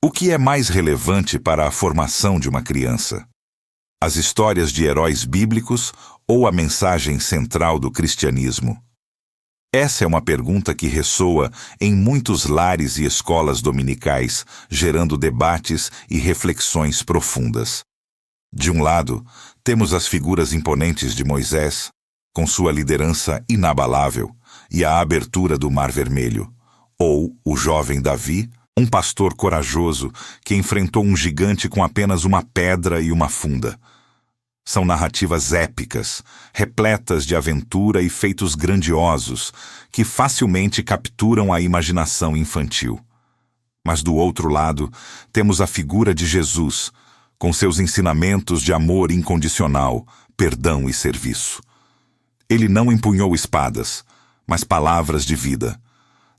O que é mais relevante para a formação de uma criança? As histórias de heróis bíblicos ou a mensagem central do cristianismo? Essa é uma pergunta que ressoa em muitos lares e escolas dominicais, gerando debates e reflexões profundas. De um lado, temos as figuras imponentes de Moisés, com sua liderança inabalável, e a abertura do Mar Vermelho, ou o jovem Davi, um pastor corajoso que enfrentou um gigante com apenas uma pedra e uma funda. São narrativas épicas, repletas de aventura e feitos grandiosos, que facilmente capturam a imaginação infantil. Mas do outro lado, temos a figura de Jesus, com seus ensinamentos de amor incondicional, perdão e serviço. Ele não empunhou espadas, mas palavras de vida.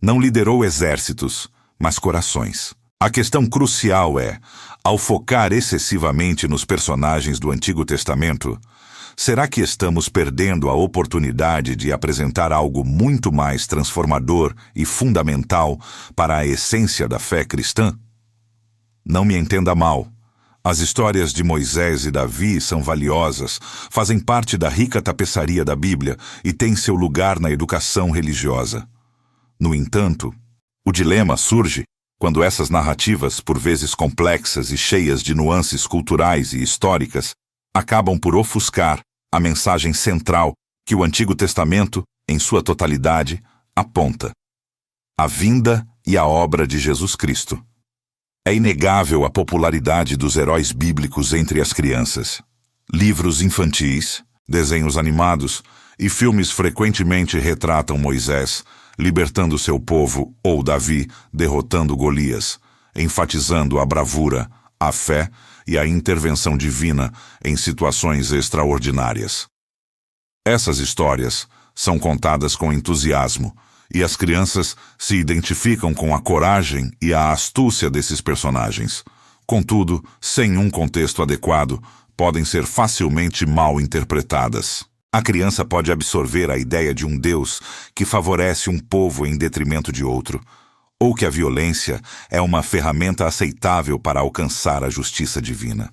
Não liderou exércitos, mas corações. A questão crucial é, ao focar excessivamente nos personagens do Antigo Testamento, será que estamos perdendo a oportunidade de apresentar algo muito mais transformador e fundamental para a essência da fé cristã? Não me entenda mal. As histórias de Moisés e Davi são valiosas, fazem parte da rica tapeçaria da Bíblia e têm seu lugar na educação religiosa. No entanto, o dilema surge quando essas narrativas, por vezes complexas e cheias de nuances culturais e históricas, acabam por ofuscar a mensagem central que o Antigo Testamento, em sua totalidade, aponta: a vinda e a obra de Jesus Cristo. É inegável a popularidade dos heróis bíblicos entre as crianças. Livros infantis, desenhos animados e filmes frequentemente retratam Moisés libertando seu povo, ou Davi derrotando Golias, enfatizando a bravura, a fé e a intervenção divina em situações extraordinárias. Essas histórias são contadas com entusiasmo, e as crianças se identificam com a coragem e a astúcia desses personagens. Contudo, sem um contexto adequado, podem ser facilmente mal interpretadas. A criança pode absorver a ideia de um Deus que favorece um povo em detrimento de outro, ou que a violência é uma ferramenta aceitável para alcançar a justiça divina.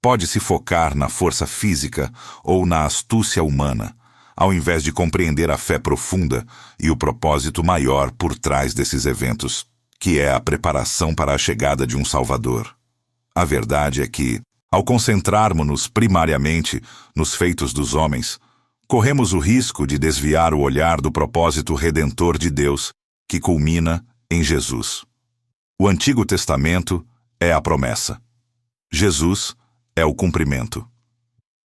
Pode-se focar na força física ou na astúcia humana, ao invés de compreender a fé profunda e o propósito maior por trás desses eventos, que é a preparação para a chegada de um Salvador. A verdade é que, ao concentrarmos-nos primariamente nos feitos dos homens, corremos o risco de desviar o olhar do propósito redentor de Deus, que culmina em Jesus. O Antigo Testamento é a promessa. Jesus é o cumprimento.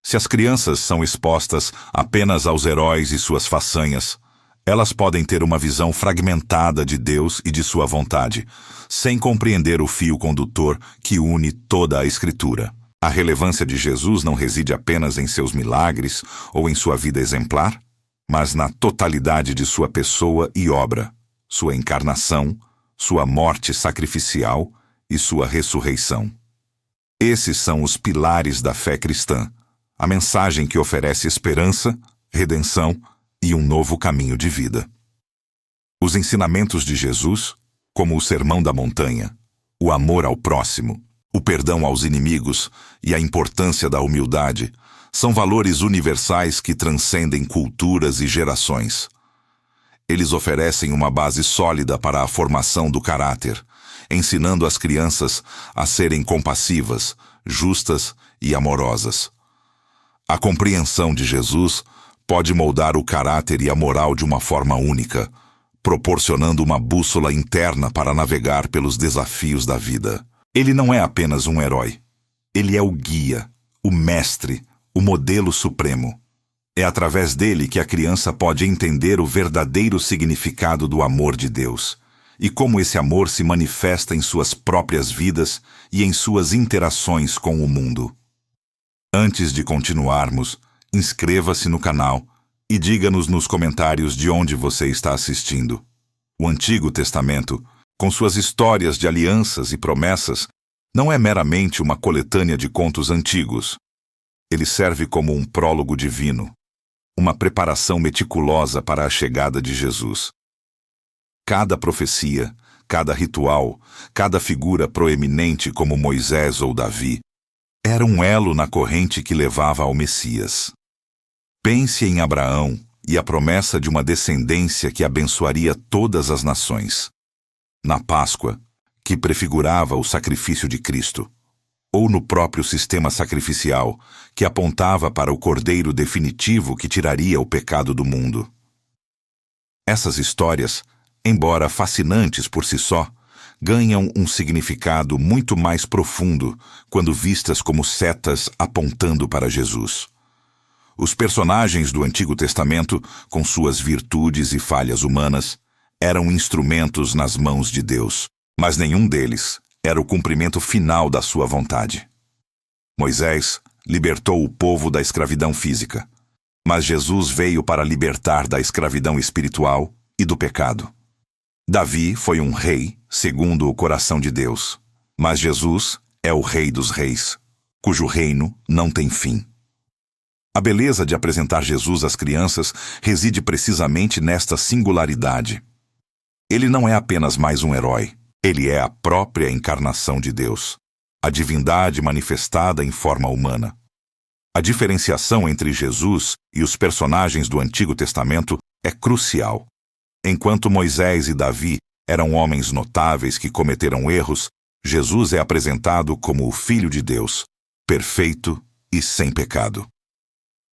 Se as crianças são expostas apenas aos heróis e suas façanhas, elas podem ter uma visão fragmentada de Deus e de sua vontade, sem compreender o fio condutor que une toda a Escritura. A relevância de Jesus não reside apenas em seus milagres ou em sua vida exemplar, mas na totalidade de sua pessoa e obra, sua encarnação, sua morte sacrificial e sua ressurreição. Esses são os pilares da fé cristã, a mensagem que oferece esperança, redenção e um novo caminho de vida. Os ensinamentos de Jesus, como o Sermão da Montanha, o amor ao próximo, o perdão aos inimigos e a importância da humildade, são valores universais que transcendem culturas e gerações. Eles oferecem uma base sólida para a formação do caráter, ensinando as crianças a serem compassivas, justas e amorosas. A compreensão de Jesus pode moldar o caráter e a moral de uma forma única, proporcionando uma bússola interna para navegar pelos desafios da vida. Ele não é apenas um herói. Ele é o guia, o mestre, o modelo supremo. É através dele que a criança pode entender o verdadeiro significado do amor de Deus e como esse amor se manifesta em suas próprias vidas e em suas interações com o mundo. Antes de continuarmos, inscreva-se no canal e diga-nos nos comentários de onde você está assistindo. O Antigo Testamento, com suas histórias de alianças e promessas, não é meramente uma coletânea de contos antigos. Ele serve como um prólogo divino, uma preparação meticulosa para a chegada de Jesus. Cada profecia, cada ritual, cada figura proeminente como Moisés ou Davi, era um elo na corrente que levava ao Messias. Pense em Abraão e a promessa de uma descendência que abençoaria todas as nações. Na Páscoa, que prefigurava o sacrifício de Cristo, ou no próprio sistema sacrificial, que apontava para o Cordeiro definitivo que tiraria o pecado do mundo. Essas histórias, embora fascinantes por si só, ganham um significado muito mais profundo quando vistas como setas apontando para Jesus. Os personagens do Antigo Testamento, com suas virtudes e falhas humanas, eram instrumentos nas mãos de Deus, mas nenhum deles era o cumprimento final da sua vontade. Moisés libertou o povo da escravidão física, mas Jesus veio para libertar da escravidão espiritual e do pecado. Davi foi um rei segundo o coração de Deus, mas Jesus é o Rei dos Reis, cujo reino não tem fim. A beleza de apresentar Jesus às crianças reside precisamente nesta singularidade. Ele não é apenas mais um herói, ele é a própria encarnação de Deus, a divindade manifestada em forma humana. A diferenciação entre Jesus e os personagens do Antigo Testamento é crucial. Enquanto Moisés e Davi eram homens notáveis que cometeram erros, Jesus é apresentado como o Filho de Deus, perfeito e sem pecado.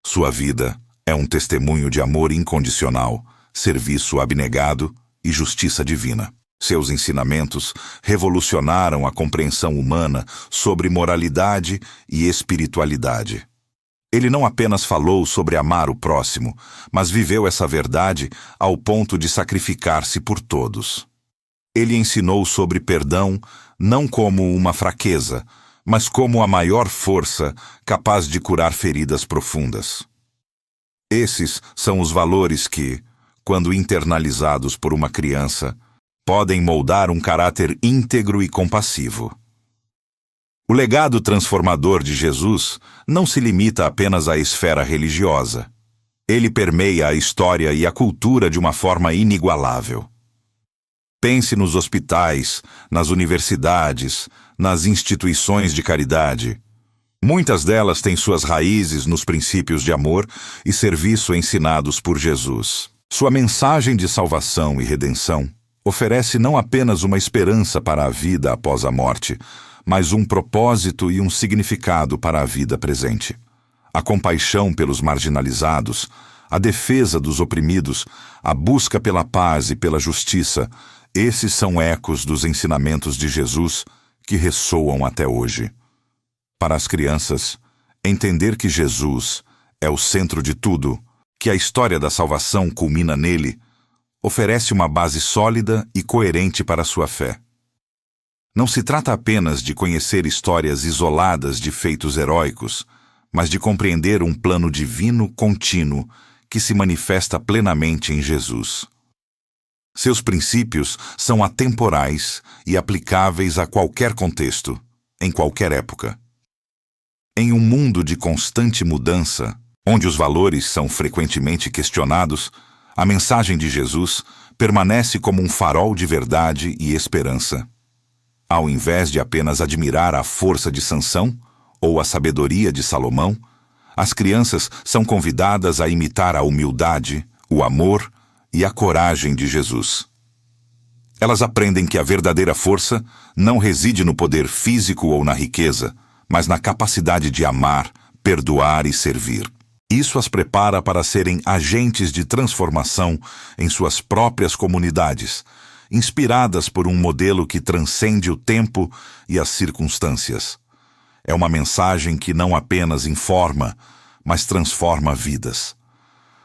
Sua vida é um testemunho de amor incondicional, serviço abnegado e justiça divina. Seus ensinamentos revolucionaram a compreensão humana sobre moralidade e espiritualidade. Ele não apenas falou sobre amar o próximo, mas viveu essa verdade ao ponto de sacrificar-se por todos. Ele ensinou sobre perdão não como uma fraqueza, mas como a maior força capaz de curar feridas profundas. Esses são os valores que, quando internalizados por uma criança, podem moldar um caráter íntegro e compassivo. O legado transformador de Jesus não se limita apenas à esfera religiosa. Ele permeia a história e a cultura de uma forma inigualável. Pense nos hospitais, nas universidades, nas instituições de caridade. Muitas delas têm suas raízes nos princípios de amor e serviço ensinados por Jesus. Sua mensagem de salvação e redenção oferece não apenas uma esperança para a vida após a morte, mas um propósito e um significado para a vida presente. A compaixão pelos marginalizados, a defesa dos oprimidos, a busca pela paz e pela justiça, esses são ecos dos ensinamentos de Jesus que ressoam até hoje. Para as crianças, entender que Jesus é o centro de tudo, que a história da salvação culmina nele, oferece uma base sólida e coerente para a sua fé. Não se trata apenas de conhecer histórias isoladas de feitos heróicos, mas de compreender um plano divino contínuo que se manifesta plenamente em Jesus. Seus princípios são atemporais e aplicáveis a qualquer contexto, em qualquer época. Em um mundo de constante mudança, onde os valores são frequentemente questionados, a mensagem de Jesus permanece como um farol de verdade e esperança. Ao invés de apenas admirar a força de Sansão ou a sabedoria de Salomão, as crianças são convidadas a imitar a humildade, o amor e a coragem de Jesus. Elas aprendem que a verdadeira força não reside no poder físico ou na riqueza, mas na capacidade de amar, perdoar e servir. Isso as prepara para serem agentes de transformação em suas próprias comunidades, inspiradas por um modelo que transcende o tempo e as circunstâncias. É uma mensagem que não apenas informa, mas transforma vidas.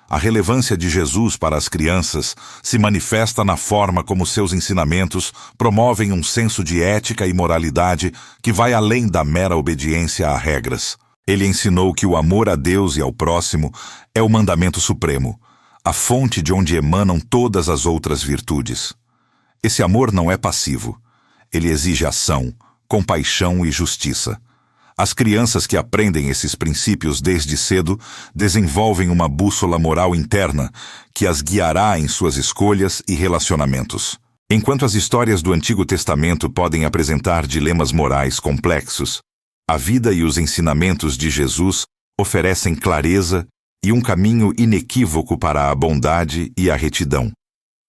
A relevância de Jesus para as crianças se manifesta na forma como seus ensinamentos promovem um senso de ética e moralidade que vai além da mera obediência a regras. Ele ensinou que o amor a Deus e ao próximo é o mandamento supremo, a fonte de onde emanam todas as outras virtudes. Esse amor não é passivo. Ele exige ação, compaixão e justiça. As crianças que aprendem esses princípios desde cedo desenvolvem uma bússola moral interna que as guiará em suas escolhas e relacionamentos. Enquanto as histórias do Antigo Testamento podem apresentar dilemas morais complexos, a vida e os ensinamentos de Jesus oferecem clareza e um caminho inequívoco para a bondade e a retidão.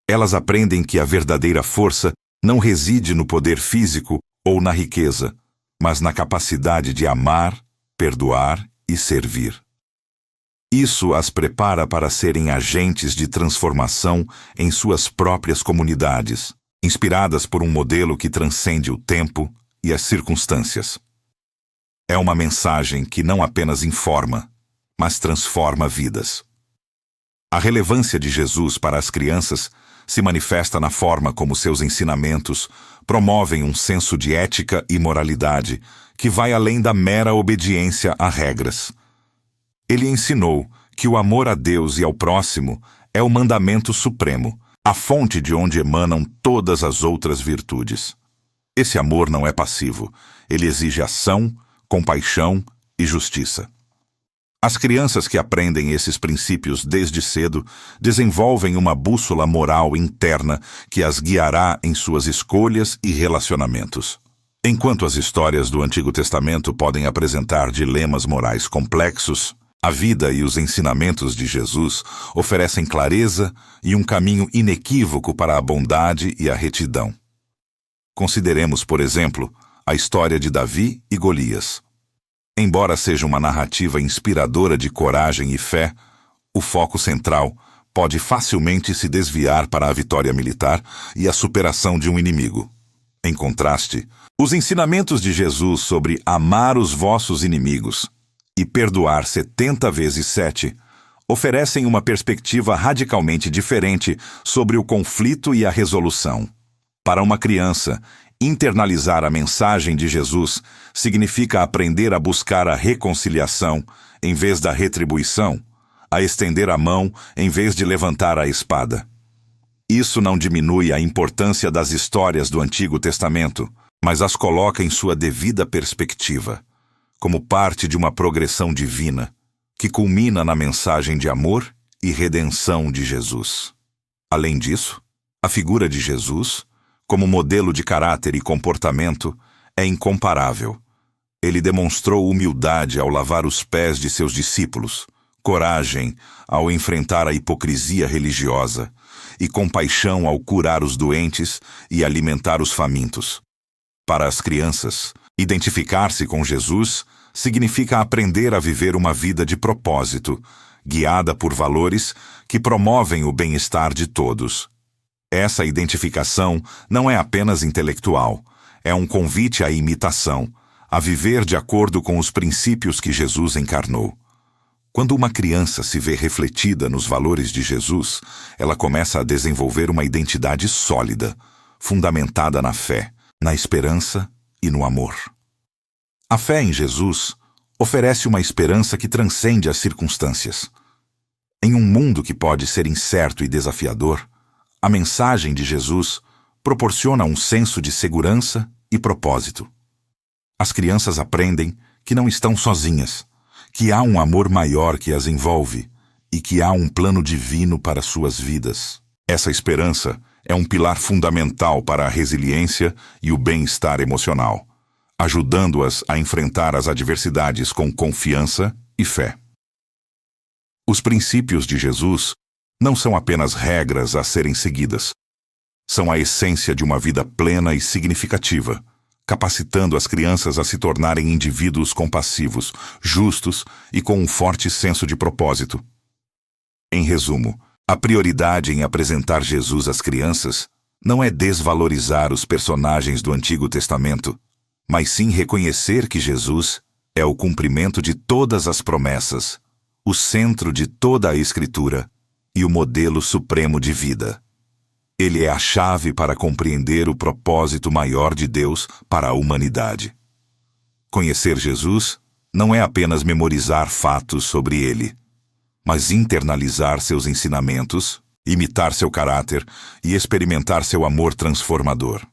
Elas aprendem que a verdadeira força não reside no poder físico ou na riqueza, mas na capacidade de amar, perdoar e servir. Isso as prepara para serem agentes de transformação em suas próprias comunidades, inspiradas por um modelo que transcende o tempo e as circunstâncias. É uma mensagem que não apenas informa, mas transforma vidas. A relevância de Jesus para as crianças se manifesta na forma como seus ensinamentos promovem um senso de ética e moralidade que vai além da mera obediência a regras. Ele ensinou que o amor a Deus e ao próximo é o mandamento supremo, a fonte de onde emanam todas as outras virtudes. Esse amor não é passivo, ele exige ação, compaixão e justiça. As crianças que aprendem esses princípios desde cedo desenvolvem uma bússola moral interna que as guiará em suas escolhas e relacionamentos. Enquanto as histórias do Antigo Testamento podem apresentar dilemas morais complexos, a vida e os ensinamentos de Jesus oferecem clareza e um caminho inequívoco para a bondade e a retidão. Consideremos, por exemplo, a história de Davi e Golias. Embora seja uma narrativa inspiradora de coragem e fé, o foco central pode facilmente se desviar para a vitória militar e a superação de um inimigo. Em contraste, os ensinamentos de Jesus sobre amar os vossos inimigos e perdoar 70 vezes 7 oferecem uma perspectiva radicalmente diferente sobre o conflito e a resolução. Para uma criança, internalizar a mensagem de Jesus significa aprender a buscar a reconciliação em vez da retribuição, a estender a mão em vez de levantar a espada. Isso não diminui a importância das histórias do Antigo Testamento, mas as coloca em sua devida perspectiva, como parte de uma progressão divina, que culmina na mensagem de amor e redenção de Jesus. Além disso, a figura de Jesus, como modelo de caráter e comportamento, é incomparável. Ele demonstrou humildade ao lavar os pés de seus discípulos, coragem ao enfrentar a hipocrisia religiosa e compaixão ao curar os doentes e alimentar os famintos. Para as crianças, identificar-se com Jesus significa aprender a viver uma vida de propósito, guiada por valores que promovem o bem-estar de todos. Essa identificação não é apenas intelectual, é um convite à imitação, a viver de acordo com os princípios que Jesus encarnou. Quando uma criança se vê refletida nos valores de Jesus, ela começa a desenvolver uma identidade sólida, fundamentada na fé, na esperança e no amor. A fé em Jesus oferece uma esperança que transcende as circunstâncias. Em um mundo que pode ser incerto e desafiador, a mensagem de Jesus proporciona um senso de segurança e propósito. As crianças aprendem que não estão sozinhas, que há um amor maior que as envolve e que há um plano divino para suas vidas. Essa esperança é um pilar fundamental para a resiliência e o bem-estar emocional, ajudando-as a enfrentar as adversidades com confiança e fé. Os princípios de Jesus não são apenas regras a serem seguidas. São a essência de uma vida plena e significativa, capacitando as crianças a se tornarem indivíduos compassivos, justos e com um forte senso de propósito. Em resumo, a prioridade em apresentar Jesus às crianças não é desvalorizar os personagens do Antigo Testamento, mas sim reconhecer que Jesus é o cumprimento de todas as promessas, o centro de toda a Escritura e o modelo supremo de vida. Ele é a chave para compreender o propósito maior de Deus para a humanidade. Conhecer Jesus não é apenas memorizar fatos sobre ele, mas internalizar seus ensinamentos, imitar seu caráter e experimentar seu amor transformador.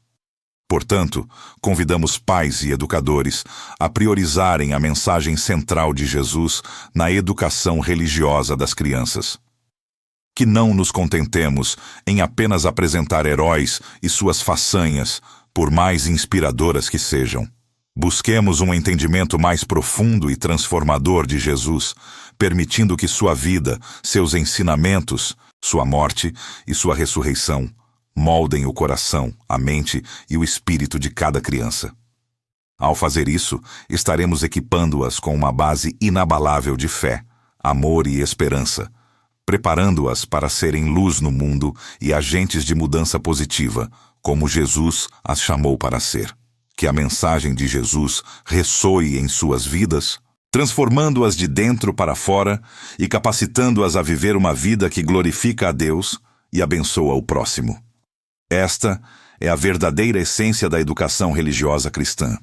Portanto, convidamos pais e educadores a priorizarem a mensagem central de Jesus na educação religiosa das crianças. Que não nos contentemos em apenas apresentar heróis e suas façanhas, por mais inspiradoras que sejam. Busquemos um entendimento mais profundo e transformador de Jesus, permitindo que sua vida, seus ensinamentos, sua morte e sua ressurreição moldem o coração, a mente e o espírito de cada criança. Ao fazer isso, estaremos equipando-as com uma base inabalável de fé, amor e esperança, preparando-as para serem luz no mundo e agentes de mudança positiva, como Jesus as chamou para ser. Que a mensagem de Jesus ressoe em suas vidas, transformando-as de dentro para fora e capacitando-as a viver uma vida que glorifica a Deus e abençoa o próximo. Esta é a verdadeira essência da educação religiosa cristã.